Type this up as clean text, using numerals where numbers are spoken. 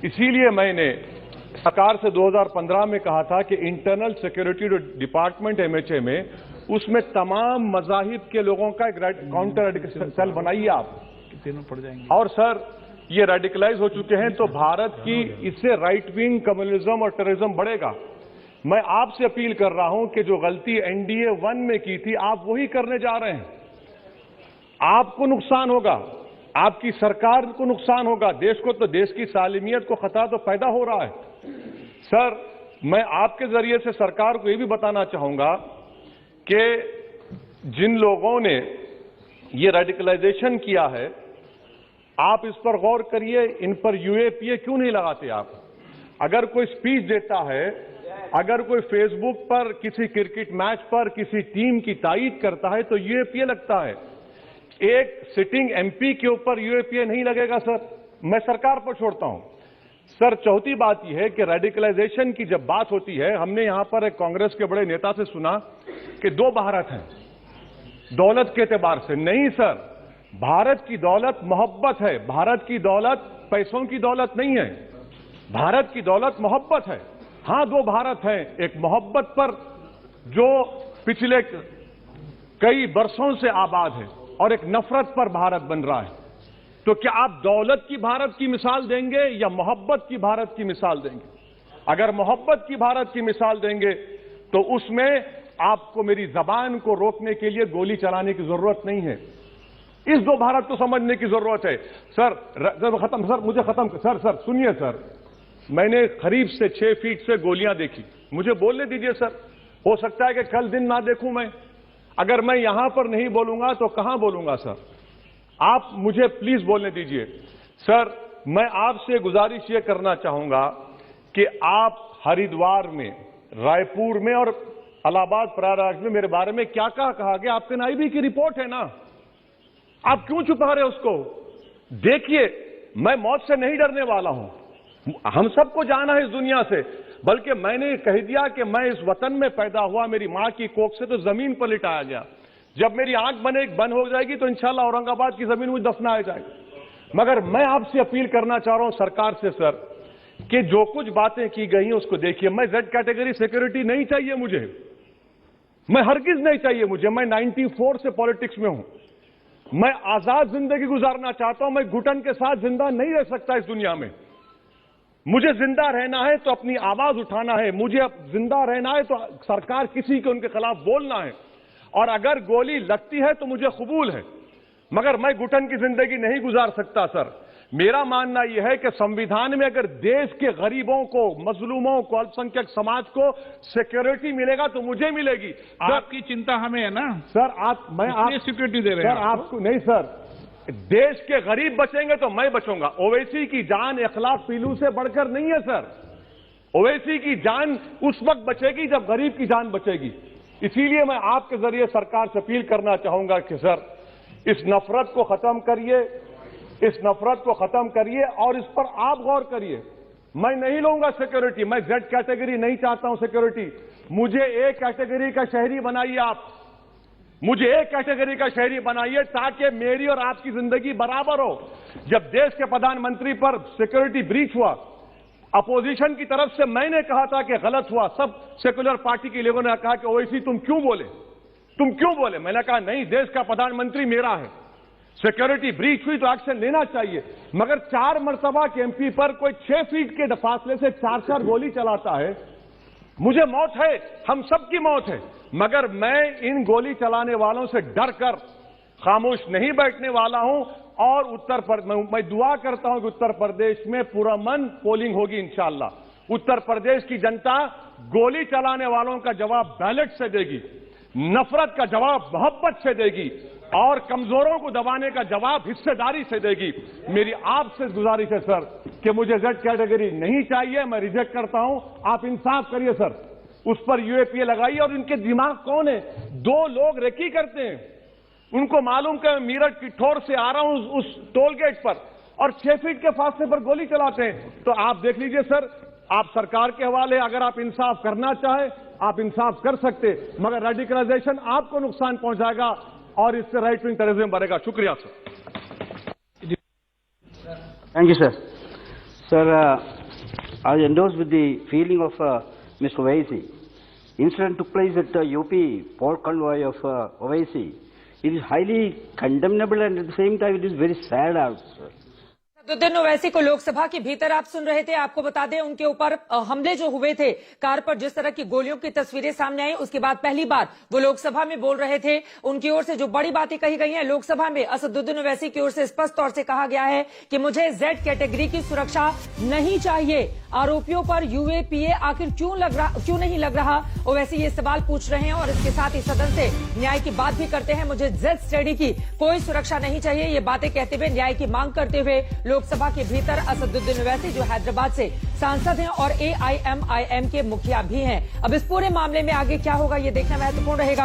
इसीलिए मैंने सरकार से 2015 में कहा था कि इंटरनल सिक्योरिटी डिपार्टमेंट एमएचए में उसमें तमाम मजाहिब के लोगों का एक काउंटर सेल बनाइए आप, तीनों पड़ जाएंगे। और सर ये रेडिकलाइज हो चुके हैं तो भारत की इससे राइट विंग कम्युनिज्म और टेररिज्म बढ़ेगा। मैं आपसे अपील कर रहा हूं कि जो गलती एनडीए 1 में की थी आप वही करने जा रहे हैं। आपको नुकसान होगा, आपकी सरकार को नुकसान होगा, देश को तो, देश की सालिमियत को खतरा तो पैदा हो रहा है। सर मैं आपके जरिए से सरकार को यह भी बताना चाहूंगा कि जिन लोगों ने ये रेडिकलाइजेशन किया है आप इस पर गौर करिए, इन पर यूएपीए क्यों नहीं लगाते आप? अगर कोई स्पीच देता है, अगर कोई फेसबुक पर किसी क्रिकेट मैच पर किसी टीम की तायीद करता है तो यूएपीए लगता है। एक सिटिंग एमपी के ऊपर यूएपीए नहीं लगेगा सर, मैं सरकार पर छोड़ता हूं। सर चौथी बात यह है कि रेडिकलाइजेशन की जब बात होती है, हमने यहां पर एक कांग्रेस के बड़े नेता से सुना कि 2 भारत हैं दौलत के एतबार से। नहीं सर, भारत की दौलत मोहब्बत है, भारत की दौलत पैसों की दौलत नहीं है, भारत की दौलत मोहब्बत है। हां 2 भारत हैं, एक मोहब्बत पर जो पिछले कई बरसों से आबाद है और एक नफरत पर भारत बन रहा है। तो क्या आप दौलत की भारत की मिसाल देंगे या मोहब्बत की भारत की मिसाल देंगे? अगर मोहब्बत की भारत की मिसाल देंगे तो उसमें आपको मेरी जबान को रोकने के लिए गोली चलाने की जरूरत नहीं है। इस 2 भारत को समझने की जरूरत है। सर खत्म, सर मुझे खत्म, सर सुनिए सर, मैंने करीब से 6 फीट से गोलियां देखी, मुझे बोलने दीजिए सर। हो सकता है कि कल दिन ना देखूं मैं, अगर मैं यहां पर नहीं बोलूंगा तो कहां बोलूंगा सर? आप मुझे प्लीज बोलने दीजिए। सर मैं आपसे गुजारिश ये करना चाहूंगा कि आप हरिद्वार में, रायपुर में और इलाहाबाद प्रयागराज में मेरे बारे में क्या कहा गया, आपके नाईबी की रिपोर्ट है ना, आप क्यों छुपा रहे उसको? देखिए मैं मौत से नहीं डरने वाला हूं, हम सबको जाना है इस दुनिया से, बल्कि मैंने कह दिया कि मैं इस वतन में पैदा हुआ, मेरी मां की कोख से तो जमीन पर लिटाया गया। जब मेरी आंख बंद हो जाएगी तो इंशाल्लाह औरंगाबाद की जमीन मुझे दफनाया जाएगा। मगर मैं आपसे अपील करना चाह रहा हूं सरकार से सर कि जो कुछ बातें की गई हैं उसको देखिए। मैं जेड कैटेगरी सिक्योरिटी नहीं चाहिए मुझे, मैं हरगिज नहीं चाहिए मुझे। मैं 94 से पॉलिटिक्स में हूं, मैं आजाद जिंदगी गुजारना चाहता हूं। मैं घुटन के साथ जिंदा नहीं रह सकता इस दुनिया में। मुझे जिंदा रहना है तो अपनी आवाज उठाना है, मुझे जिंदा रहना है तो सरकार किसी के उनके खिलाफ बोलना है, और अगर गोली लगती है तो मुझे कबूल है, मगर मैं घुटन की जिंदगी नहीं गुजार सकता सर। मेरा मानना यह है कि संविधान में अगर देश के गरीबों को, मजलूमों को, अल्पसंख्यक समाज को सिक्योरिटी मिलेगा तो मुझे मिलेगी। आपकी चिंता हमें है ना सर, मैं आप सिक्योरिटी दे रहे हैं सर आपको नहीं सर, देश के गरीब बचेंगे तो मैं बचूंगा। ओवैसी की जान इखलाक पीलू से बढ़कर नहीं है सर। ओवैसी की जान उस वक्त बचेगी जब गरीब की जान बचेगी। इसीलिए मैं आपके जरिए सरकार से अपील करना चाहूंगा कि सर इस नफरत को खत्म करिए, इस नफरत को खत्म करिए और इस पर आप गौर करिए। मैं नहीं लूंगा सिक्योरिटी, मैं जेड कैटेगरी नहीं चाहता हूं सिक्योरिटी। मुझे ए कैटेगरी का शहरी बनाइए आप, मुझे एक कैटेगरी का शहरी बनाइए ताकि मेरी और आपकी जिंदगी बराबर हो। जब देश के प्रधानमंत्री पर सिक्योरिटी ब्रीच हुआ, अपोजिशन की तरफ से मैंने कहा था कि गलत हुआ, सब सेक्युलर पार्टी के लोगों ने कहा कि ओवैसी तुम क्यों बोले? मैंने कहा नहीं, देश का प्रधानमंत्री मेरा है, सिक्योरिटी ब्रीच हुई तो एक्शन लेना चाहिए। मगर 4 मरतबा के एमपी पर कोई 6 फीट के फासले से 4 गोली चलाता है। मुझे मौत है, हम सबकी मौत है, मगर मैं इन गोली चलाने वालों से डरकर खामोश नहीं बैठने वाला हूं। और मैं दुआ करता हूं कि उत्तर प्रदेश में पुरअमन पोलिंग होगी इंशाअल्लाह। उत्तर प्रदेश की जनता गोली चलाने वालों का जवाब बैलेट से देगी, नफरत का जवाब मोहब्बत से देगी और कमजोरों को दबाने का जवाब हिस्सेदारी से देगी। मेरी आपसे गुजारिश है सर कि मुझे जेड कैटेगरी नहीं चाहिए, मैं रिजेक्ट करता हूं। आप इंसाफ करिए सर, उस पर यूएपीए लगाइए। और इनके दिमाग कौन है? 2 लोग रेकी करते हैं, उनको मालूम कि मैं मीरठ की ठोर से आ रहा हूं उस टोल गेट पर, और 6 फीट के फासले पर गोली चलाते हैं। तो आप देख लीजिए सर, आप सरकार के हवाले, अगर आप इंसाफ करना चाहें आप इंसाफ कर सकते, मगर रेडिकलाइजेशन आपको नुकसान पहुंचाएगा और इससे राइट विंग टेररिज्म बढ़ेगा। शुक्रिया sir. Thank you sir. I endorse with the feeling of Mr. Owaisi. Incident took place at UP port convoy of Owaisi. It is highly condemnable and at the same time it is very sad also. Asaduddin Owaisi को लोकसभा के भीतर आप सुन रहे थे। आपको बता दें उनके ऊपर हमले जो हुए थे, कार पर जिस तरह की गोलियों की तस्वीरें सामने आई, उसके बाद पहली बार वो लोकसभा में बोल रहे थे। उनकी ओर से जो बड़ी बातें कही गई हैं लोकसभा में, असदुद्दीन ओवैसी की ओर से स्पष्ट तौर से कहा गया है कि मुझे जेड कैटेगरी की सुरक्षा नहीं चाहिए। आरोपियों पर यूएपीए आखिर क्यों नहीं लग रहा, ओवैसी ये सवाल पूछ रहे हैं और इसके साथ ही सदन से न्याय की बात भी करते हैं। मुझे जेड स्टडी की कोई सुरक्षा नहीं चाहिए, ये बातें कहते हुए न्याय की मांग करते हुए लोकसभा के भीतर असदुद्दीन ओवैसी जो हैदराबाद से सांसद हैं और एआईएमआईएम के मुखिया भी हैं। अब इस पूरे मामले में आगे क्या होगा ये देखना महत्वपूर्ण रहेगा।